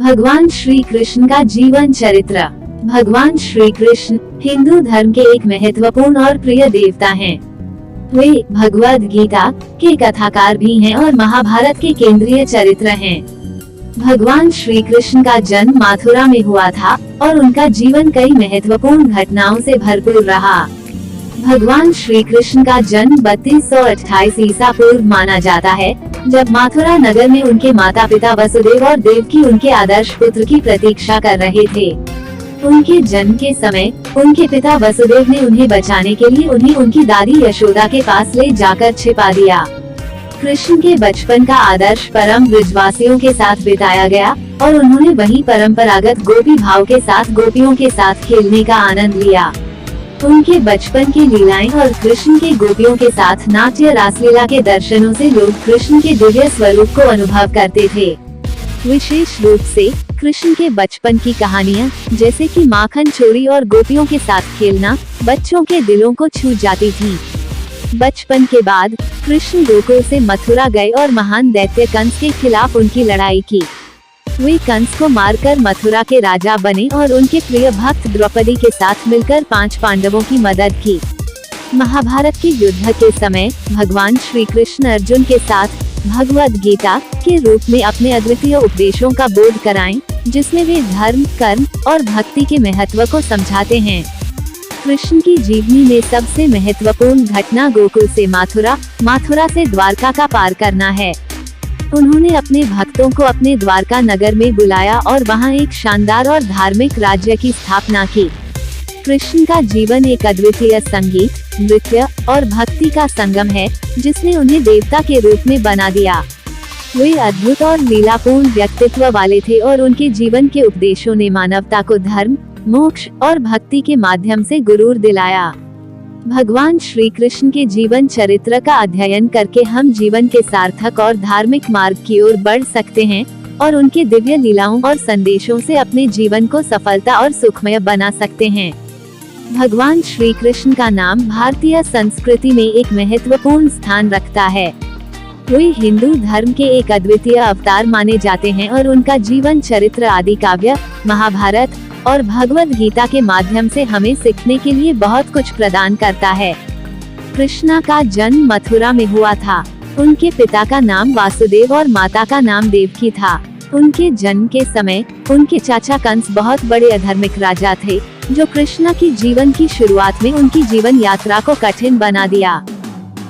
भगवान श्री कृष्ण का जीवन चरित्र। भगवान श्री कृष्ण हिंदू धर्म के एक महत्वपूर्ण और प्रिय देवता हैं। वे भगवद गीता के कथाकार भी हैं और महाभारत के केंद्रीय चरित्र हैं। भगवान श्री कृष्ण का जन्म मथुरा में हुआ था और उनका जीवन कई महत्वपूर्ण घटनाओं से भरपूर रहा। भगवान श्री कृष्ण का जन्म 3228 ईसा पूर्व माना जाता है, जब मथुरा नगर में उनके माता पिता वसुदेव और देवकी उनके आदर्श पुत्र की प्रतीक्षा कर रहे थे। उनके जन्म के समय उनके पिता वसुदेव ने उन्हें बचाने के लिए उन्हें उनकी दादी यशोदा के पास ले जाकर छिपा दिया। कृष्ण के बचपन का आदर्श परम ब्रजवासियों के साथ बिताया गया और उन्होंने वही परंपरागत गोपी भाव के साथ गोपियों के साथ खेलने का आनंद लिया। उनके बचपन की लीलाएं और कृष्ण के गोपियों के साथ नाट्य रासलीला के दर्शनों से लोग कृष्ण के दिव्य स्वरूप को अनुभव करते थे। विशेष रूप से कृष्ण के बचपन की कहानियां, जैसे कि माखन चोरी और गोपियों के साथ खेलना, बच्चों के दिलों को छू जाती थी। बचपन के बाद कृष्ण गोकुल से मथुरा गए और महान दैत्य कंस के खिलाफ उनकी लड़ाई की। वे कंस को मारकर मथुरा के राजा बने और उनके प्रिय भक्त द्रौपदी के साथ मिलकर 5 पांडवों की मदद की। महाभारत के युद्ध के समय भगवान श्री कृष्ण अर्जुन के साथ भगवद गीता के रूप में अपने अद्वितीय उपदेशों का बोध कराएं, जिसमें वे धर्म, कर्म और भक्ति के महत्व को समझाते हैं। कृष्ण की जीवनी में सबसे महत्वपूर्ण घटना गोकुल से मथुरा से द्वारका का पार करना है। उन्होंने अपने भक्तों को अपने द्वारका नगर में बुलाया और वहां एक शानदार और धार्मिक राज्य की स्थापना की। कृष्ण का जीवन एक अद्वितीय संगीत, नृत्य और भक्ति का संगम है, जिसने उन्हें देवता के रूप में बना दिया। वे अद्भुत और लीलापूर्ण व्यक्तित्व वाले थे और उनके जीवन के उपदेशों ने मानवता को धर्म, मोक्ष और भक्ति के माध्यम से गुरूर दिलाया। भगवान श्री कृष्ण के जीवन चरित्र का अध्ययन करके हम जीवन के सार्थक और धार्मिक मार्ग की ओर बढ़ सकते हैं और उनके दिव्य लीलाओं और संदेशों से अपने जीवन को सफलता और सुखमय बना सकते हैं। भगवान श्री कृष्ण का नाम भारतीय संस्कृति में एक महत्वपूर्ण स्थान रखता है। वे हिंदू धर्म के एक अद्वितीय अवतार माने जाते हैं और उनका जीवन चरित्र आदि काव्य, महाभारत और भगवद गीता के माध्यम से हमें सीखने के लिए बहुत कुछ प्रदान करता है। कृष्णा का जन्म मथुरा में हुआ था। उनके पिता का नाम वासुदेव और माता का नाम देवकी था। उनके जन्म के समय उनके चाचा कंस बहुत बड़े अधर्मिक राजा थे, जो कृष्णा की जीवन की शुरुआत में उनकी जीवन यात्रा को कठिन बना दिया।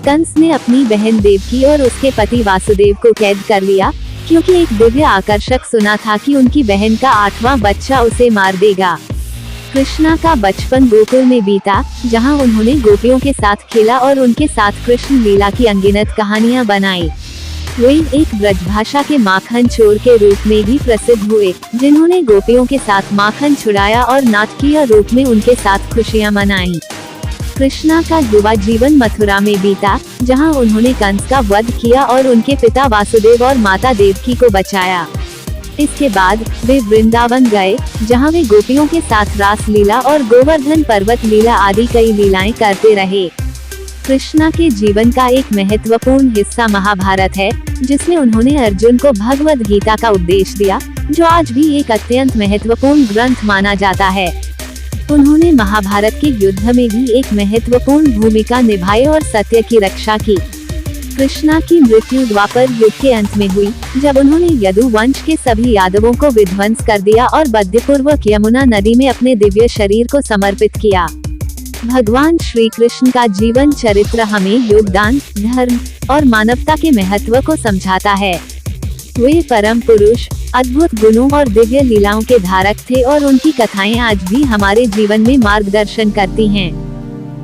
कंस ने अपनी बहन देवकी और उसके पति वासुदेव को कैद कर लिया, क्योंकि एक दिव्य आकर्षक सुना था कि उनकी बहन का 8वां बच्चा उसे मार देगा। कृष्णा का बचपन गोकुल में बीता, जहां उन्होंने गोपियों के साथ खेला और उनके साथ कृष्ण लीला की अनगिनत कहानियां बनाई। वे एक ब्रजभाषा के माखन चोर के रूप में भी प्रसिद्ध हुए, जिन्होंने गोपियों के साथ माखन छुड़ाया और नाटकीय रूप में उनके साथ खुशियां मनाई। कृष्णा का युवा जीवन मथुरा में बीता, जहां उन्होंने कंस का वध किया और उनके पिता वासुदेव और माता देवकी को बचाया। इसके बाद वे वृंदावन गए, जहां वे गोपियों के साथ रास लीला और गोवर्धन पर्वत लीला आदि कई लीलाएं करते रहे। कृष्णा के जीवन का एक महत्वपूर्ण हिस्सा महाभारत है, जिसमें उन्होंने अर्जुन को भगवद गीता का उपदेश दिया, जो आज भी एक अत्यंत महत्वपूर्ण ग्रंथ माना जाता है। उन्होंने महाभारत के युद्ध में भी एक महत्वपूर्ण भूमिका निभाई और सत्य की रक्षा की। कृष्णा की मृत्यु द्वापर युग के अंत में हुई, जब उन्होंने यदु वंश के सभी यादवों को विध्वंस कर दिया और बद्यपूर्वक यमुना नदी में अपने दिव्य शरीर को समर्पित किया। भगवान श्री कृष्ण का जीवन चरित्र हमें योगदान, धर्म और मानवता के महत्व को समझाता है। वे परम पुरुष, अद्भुत गुणों और दिव्य लीलाओं के धारक थे और उनकी कथाएं आज भी हमारे जीवन में मार्गदर्शन करती हैं।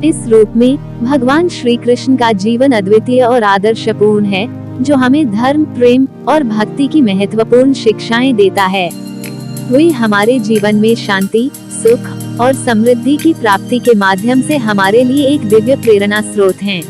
इस रूप में भगवान श्री कृष्ण का जीवन अद्वितीय और आदर्शपूर्ण है, जो हमें धर्म, प्रेम और भक्ति की महत्वपूर्ण शिक्षाएं देता है। वे हमारे जीवन में शांति, सुख और समृद्धि की प्राप्ति के माध्यम से हमारे लिए एक दिव्य प्रेरणा स्रोत हैं।